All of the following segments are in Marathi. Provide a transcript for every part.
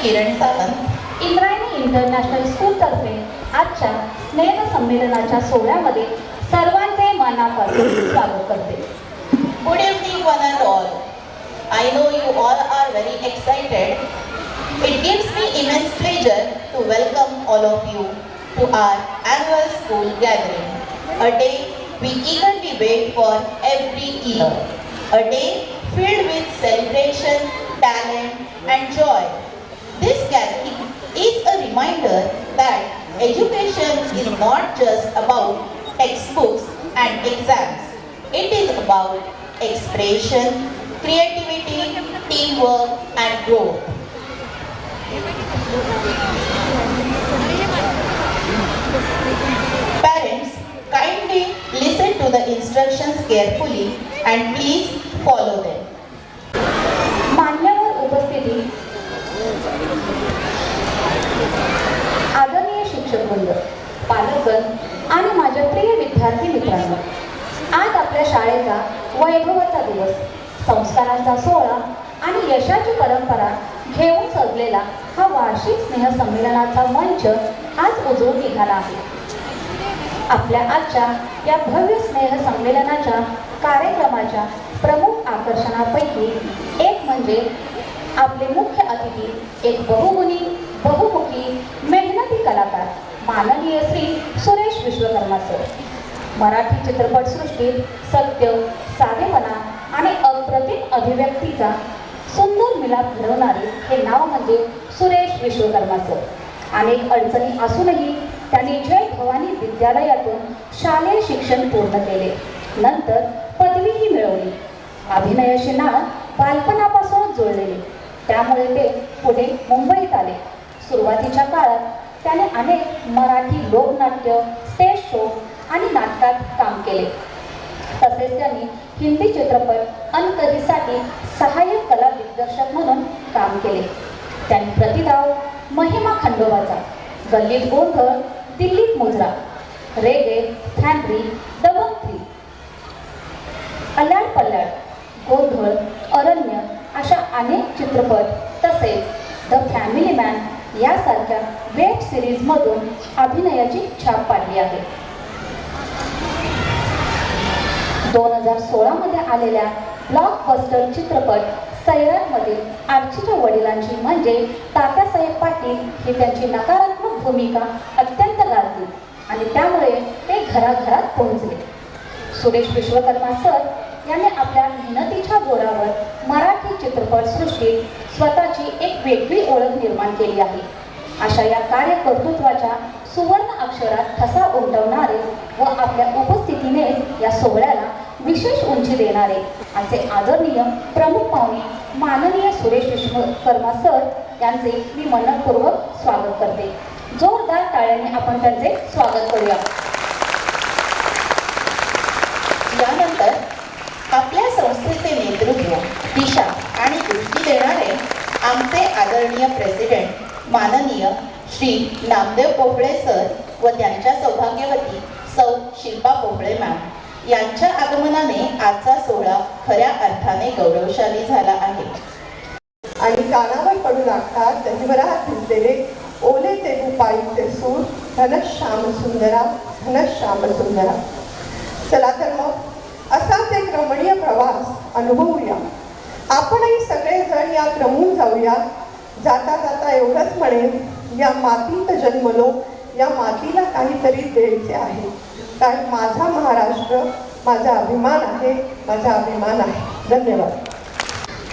किरण सावंत इंद्रायणी इंटरनॅशनल स्कूलतर्फे आजच्या स्नेह संमेलनाच्या सोहळ्यामध्ये सर्वांचे मनापासून स्वागत करते. Good evening one and all. I know you all are very excited. It gives me immense pleasure to welcome all of you to our annual school gathering. A day we eagerly wait for every year. A day filled with celebration, talent and joy. This gathering is a reminder that education is not just about textbooks and exams. It is about expression, creativity, teamwork and growth. Parents, kindly listen to the instructions carefully and please follow them. मान्यवर उपस्थिती, आदरणीय शिक्षकवृंद, पालकगण आणि माझ्या प्रिय विद्यार्थी मित्रांनो, आज आपल्या शाळेचा वैभवाचा दिवस, संस्कारांचा सोहळा आणि यशाची परंपरा घेऊन सजलेला हा वार्षिक स्नेह संमेलनाचा मंच आज उजळून निघाला आहे. आपल्या आजच्या या भव्य स्नेह संमेलनाच्या कार्यक्रमाच्या प्रमुख आकर्षणापैकी एक म्हणजे आपले मुख्य अतिथी, एक बहुगुणी बहुमुखी मेहनती कलाकार माननीय श्री सुरेश विश्वकर्मा सर. मराठी चित्रपटसृष्टीत सत्य, साधेपणा आणि अप्रतिम अभिव्यक्तीचा सुंदर मिलाप घडवणारे हे नाव म्हणजे सुरेश विश्वकर्मा सर. अनेक अडचणी असूनही त्यांनी जय भवानी विद्यालयातून शालेय शिक्षण पूर्ण केले. नंतर पदवीही मिळवली. अभिनयाशी नाळ बालपणापासूनच जोडलेले, त्यामुळे ते पुढे मुंबईत आले. सुरुवातीच्या काळात त्याने अनेक मराठी लोकनाट्य, स्टेज शो आणि नाटकात काम केले. तसेच त्यांनी हिंदी चित्रपट अनकधीसाठी सहाय्यक कला दिग्दर्शक म्हणून काम केले. त्यांनी प्रतिदाव, महिमा खंडोबाचा, गल्लीत गोंधळ, दिल्लीत मुजरा, रेगे, फॅन्ड्री, दबंग 3, अल्लाड पल्लाड, गोंधळ, अरण्य अशा अनेक चित्रपट तसेच द फॅमिली मॅन यासारख्या वेब सिरीजमधून अभिनयाची छाप पाडली आहे. 2016 मध्ये आलेल्या ब्लॉकबस्टर चित्रपट सैराटमध्ये आर्चीच्या वडिलांची म्हणजे तात्यासाहेब पाटील ही त्यांची नकारात्मक भूमिका अत्यंत गाजली आणि त्यामुळे ते घराघरात पोहोचले. सुरेश विश्वकर्मा सर यांनी आपल्या मेहनतीच्या जोरावर मराठी चित्रपटसृष्टीत स्वतःची एक वेगळी ओळख निर्माण केली आहे. अशा या कार्यकर्तृत्वाच्या सुवर्ण अक्षरात ठसा उमटवणारे व आपल्या उपस्थितीने या सोहळ्याला विशेष उंची देणारे आमचे आदरणीय प्रमुख पाहुणे माननीय सुरेश विश्वकर्मा सर यांचे मी मनपूर्वक स्वागत करते. जोरदार टाळ्याने आपण त्यांचे स्वागत करूया. यानंतर आपल्या संस्थेचे नेतृत्व, दिशा आणि दृष्टी देणारे आमचे आदरणीय प्रेसिडेंट माननीय श्री नामदेव पोफळे सर व त्यांच्या सौभाग्यवती सौ शिल्पा पोफळे मॅम यांच्या आगमनाने आजचा सोहळा खऱ्या अर्थाने गौरवशाली झाला आहे. आणि कानावर पडू लागतात दहिवरात भिजलेले ओले तेगू पायीचे सूर, घनश्याम सुंदरा घनश्याम सुंदरा. चला तर मग असाच एक रमणीय प्रवास अनुभवूया. आपणही सगळेजण यात रमून जाऊया. जाता जाता एवढंच म्हणेन, या मातीत जन्मलो, या मातीला काहीतरी द्यायचे आहे. कारण माझा महाराष्ट्र माझा अभिमान आहे, माझा अभिमान आहे. धन्यवाद.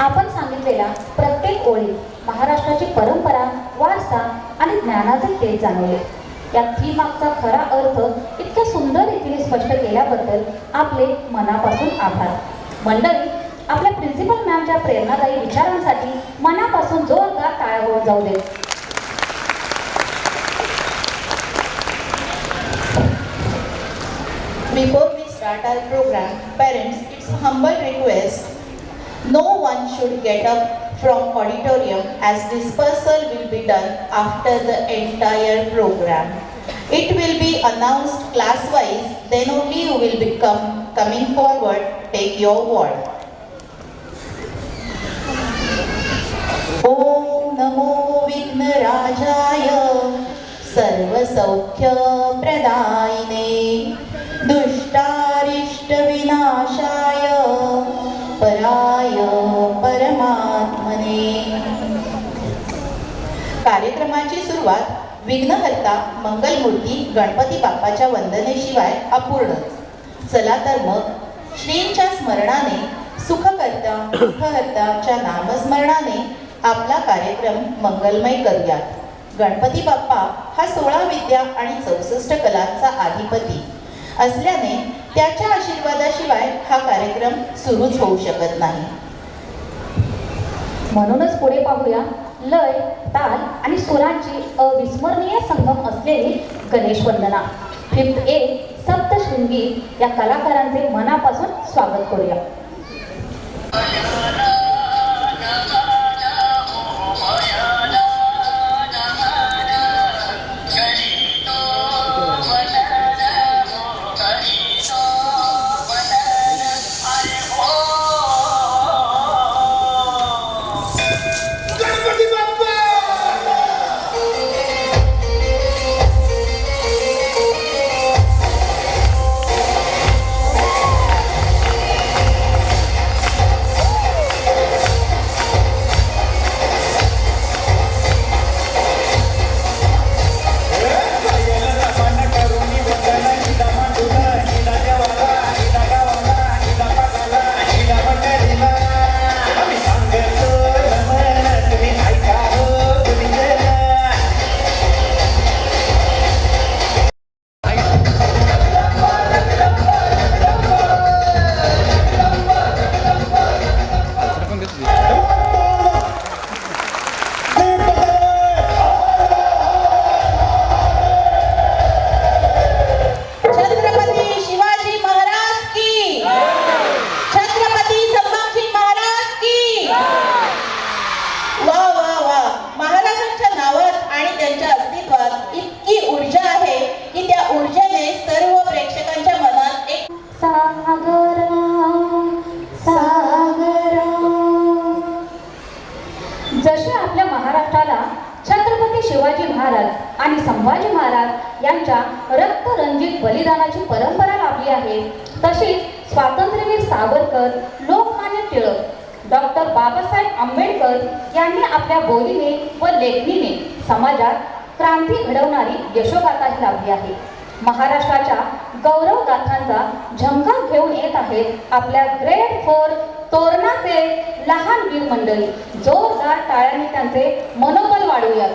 आपण सांगितलेल्या प्रत्येक ओळीत महाराष्ट्राची परंपरा, वारसा आणि ज्ञानाचे तेज जाणवले. या थीमागचा खरा अर्थ इतक्या सुंदर रीतीने स्पष्ट केल्याबद्दल आपले मनापासून आभार. मंडळी, आपल्या प्रिन्सिपल मॅमच्या प्रेरणादायी विचारांसाठी मनापासून जोरदार टाळ्या होऊन जाऊ दे. Before we start our program, parents, it's a humble request. No one should get up from auditorium as dispersal will be done after the entire program. It will be announced class-wise, then only you will become coming forward, take your word. Om नमो विघ्नराजाय सर्वसौख्यप्रदायिने दुष्टारिष्टविनाशाय पराय परमात्मने। कार्यक्रमाची सुरुवात विघ्नहर्ता मंगलमूर्ती गणपती बाप्पाच्या वंदनेशिवाय अपूर्णच। चला तर मग श्रींच्या स्मरणाने, सुखकर्ता दुःखहर्ताच्या नामस्मरणाने आपला कार्यक्रम मंगलमय करूयात। गणपती बाप्पा हा 16 विद्या आणि 64 कलांचा अधिपती असल्याने त्याच्या आशीर्वादाशिवाय हा कार्यक्रम सुरूच होऊ शकत नाही। म्हणूनच पुढे पाहूया लय, ताल आणि सुरांची अविस्मरणीय संगम असलेली गणेश वंदना। 5th A सप्तशृंगी या कलाकारांचे मनापासून स्वागत करूया। जसे आपल्या महाराष्ट्राला छत्रपती शिवाजी महाराज आणि संभाजी महाराज यांच्या रक्तरंजित बलिदानाची परंपरा लाभली आहे, तशीच स्वातंत्र्यवीर सावरकर, लोकमान्य टिळक, डॉक्टर बाबासाहेब आंबेडकर यांनी आपल्या बोलीने व लेखणीने समाजात क्रांती घडवणारी यशोगाथाही लाभली आहे। महाराष्ट्राच्या गौरव गाथांचा झंकार घेऊन येत आहेत आपल्या ग्रेड 4 तोरणाचे लहान वीर मंडळी। जोरदार टाळ्यांनी त्यांचे मनोबल वाढवूयात।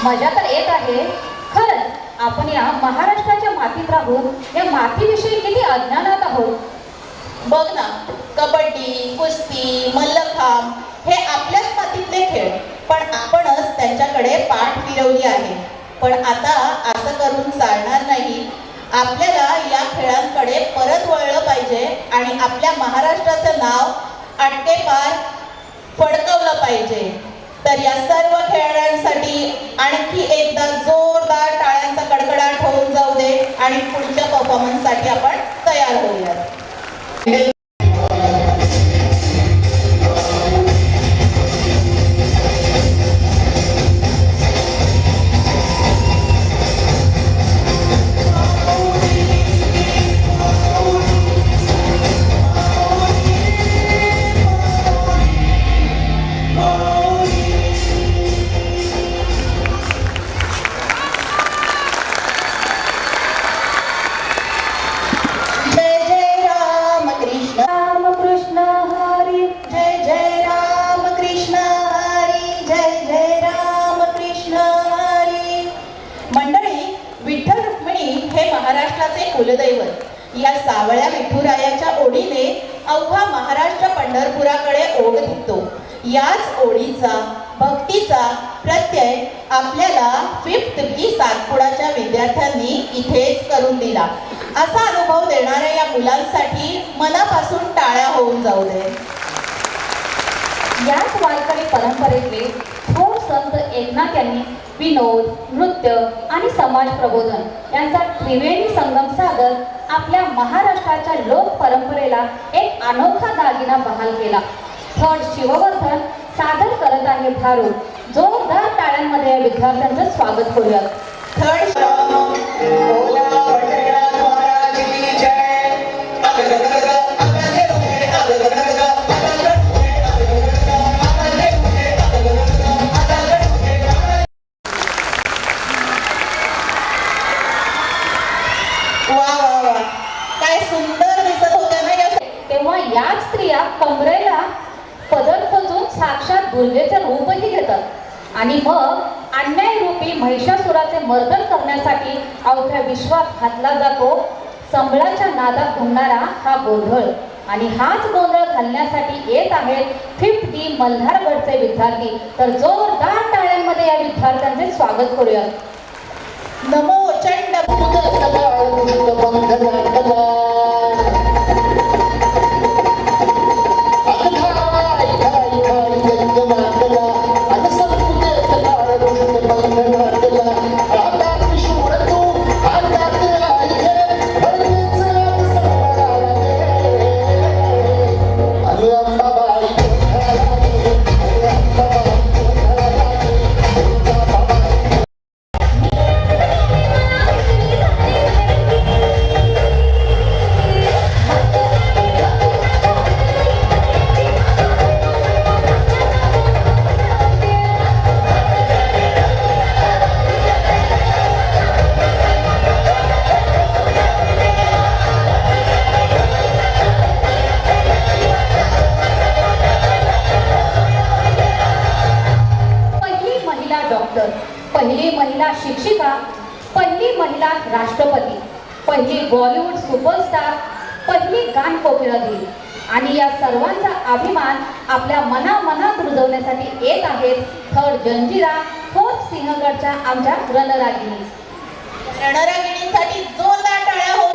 मजा तर येत आहे। खरंच आपण या महाराष्ट्राच्या मातीत राहून या मातीविषयी किती अज्ञानात आहोत। बघ ना, कबड्डी, कुस्ती, मल्लखांब हे आपल्याच मातीतले खेळ, पण आपणच त्यांच्याकडे पाठ फिरवली आहे। पण आता असं करून चालणार नाही। आपल्याला या खेळांकडे परत वळलं पाहिजे आणि आपल्या महाराष्ट्राचं नाव आटकेपार फडकवलं पाहिजे। तर या सर्व खेळाडूंसाठी आणखी एकदा जोरदार टाळ्यांचा कडकडाट होऊन जाऊ दे आणि पुढच्या परफॉर्मन्ससाठी आपण तयार होऊयात। महाराष्ट्राचे कुलदैवत या सावळ्या विठुरायाच्या ओढीने अवघा महाराष्ट्र पंढरपुराकडे ओढ निघतो. याच ओढीचा भक्तीचा प्रत्यय आपल्याला 5th B सातपुडाच्या विद्यार्थ्यांनी इथेच करून दिला. असा अनुभव देणाऱ्या या मुलांसाठी मनापासून टाळ्या होऊन जाऊ दे. याच वारकरी परंपरेतले थोर संत एकनाथ यांनी विनोद, नृत्य आणि समाज प्रबोधन यांचा त्रिवेणी संगम साधत आपल्या महाराष्ट्राच्या लोक परंपरेला एक अनोखा दागिना बहाल केला. थर्ड शिववर्धन सादर करत आहे भारू. जोरदार टाळ्यांमध्ये या विद्यार्थ्यांचं स्वागत करूयात. थर्ड काय सुंदर दिसत होत्या ना या. तेव्हा याच स्त्रिया कमरेला पदर खोचून साक्षात दुर्गेचे रूपही घेतात आणि मग अन्यायरूपी महिषासुराचे मर्दन करण्यासाठी अवघ्या विश्वात घातला जातो संबळाच्या नादात घुमणारा हा गोंधळ. आणि हाच गोंधळ घालण्यासाठी येत आहेत 5th D मल्हारगडचे विद्यार्थी. तर जोरदार टाळ्यांमध्ये या विद्यार्थ्यांचे स्वागत करूया. नमो चंड पहिली महिला शिक्षिका, पहिली महिला राष्ट्रपती, पहिली बॉलिवूड सुपरस्टार, पहिली गान कोकिळाधीर आणि या सर्वांचा अभिमान आपल्या मनामनात रुजवण्यासाठी येत आहेत थर्ड जंजिरा 4th सिंहगडच्या आमच्या रणरागिणी. रणरागिणींसाठी जोरदार टाळ्या हो.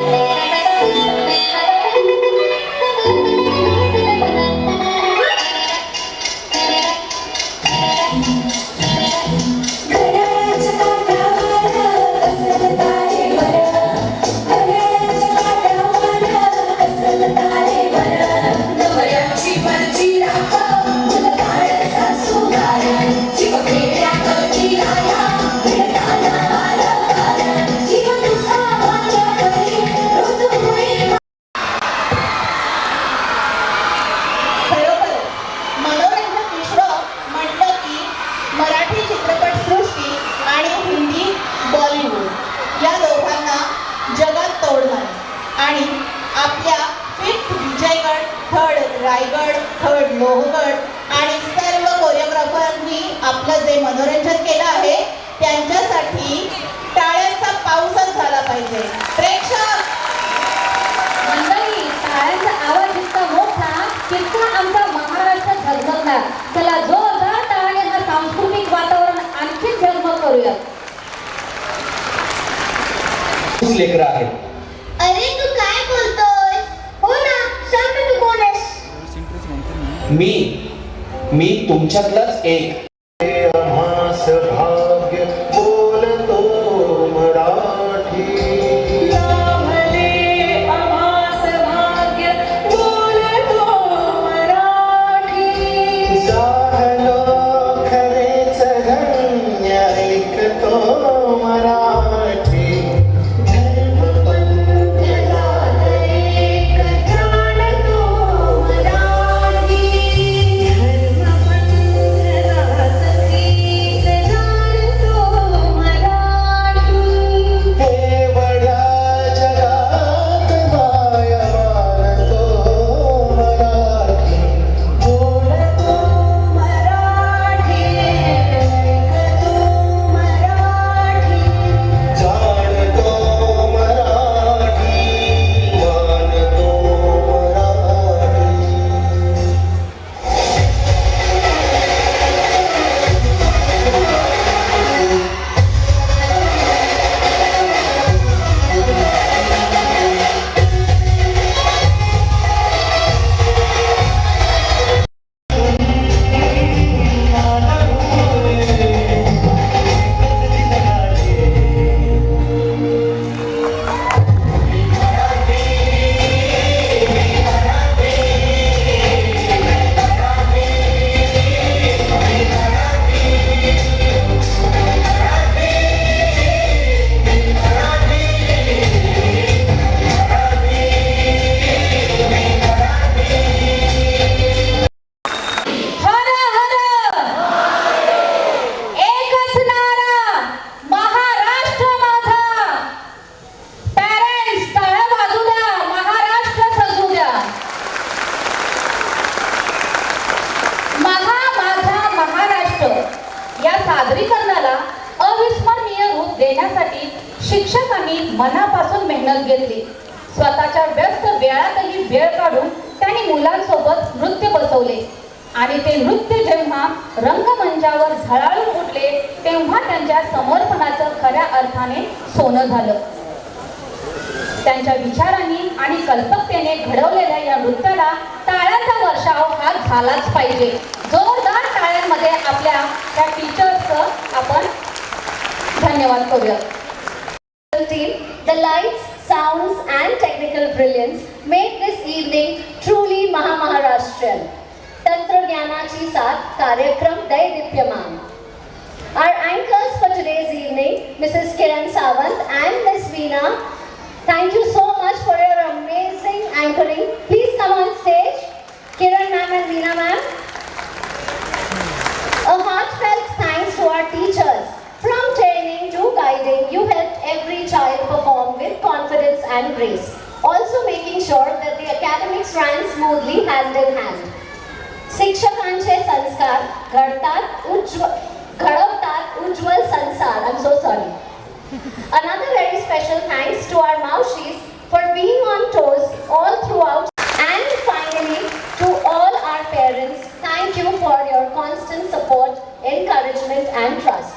मराठी चित्रपटसृष्टी आणि हिंदी बॉलिवूड या दोघांना जगात तोड नाही. आणि आपल्या 5th Vijaygad, 3rd Raigad, 3rd Lohagad आणि सर्व कोरिओग्राफरांनी आपलं जे मनोरंजन केलं आहे त्यांच्यासाठी टाळ्यांचा पाऊसच झाला पाहिजे. प्रेक्षक मंडळी, टाळ्यांचा आवाज जितका मोठा तितका आमचा महाराष्ट्र झगमगणार. चला जोरदार टाळ्याने हा सांस्कृतिक वातावरण आणखी झगमग करूया. लेकरं आहेत. अरे तू काय बोलतोय? हो ना, सांग ना तू कोण आहेस? मी तुमच्यातलाच एक. आम्हास भाग्य बोलतो मराठी. लाभले आम्हास भाग्य बोलतो मराठी. झालो खरेच धन्य ऐकतो मराठी. धर्मपंथ मनापासून मेहनत घेतली. स्वतःच्या व्यस्त वेळातही वेळ काढून त्यांनी मुलांसोबत नृत्य बसवले आणि ते नृत्य जेव्हा रंगमंचावर झळाळून उठले तेव्हा त्यांच्या समर्पणाचं खऱ्या अर्थाने सोनं झालं. त्यांच्या विचारांनी आणि कल्पकतेने घडवलेल्या या नृत्याला टाळ्यांचा वर्षाव हा झालाच पाहिजे. जोरदार टाळ्यांमध्ये आपल्या त्या टीचर्सचं आपण धन्यवाद करूया. Team, the lights, sounds and technical brilliance made this evening truly Maharashtrian. Tantragyanachi साथ कार्यक्रम दैदीप्यमान. Our anchors for today's evening, Mrs. Kiran Sawant and Ms. Veena, thank you so much for your amazing anchoring. Please come on stage, Kiran ma'am and Veena ma'am. A heartfelt thanks to our teachers. From training to guiding, you helped every child perform with confidence and grace, also making sure that the academics ran smoothly hand in hand. शिक्षकांचे संस्कार घडवतात उज्ज्वल संसार. I'm so sorry. Another very special thanks to our Maushis for being on toes all throughout. And finally, to all our parents, thank you for your constant support, encouragement and trust.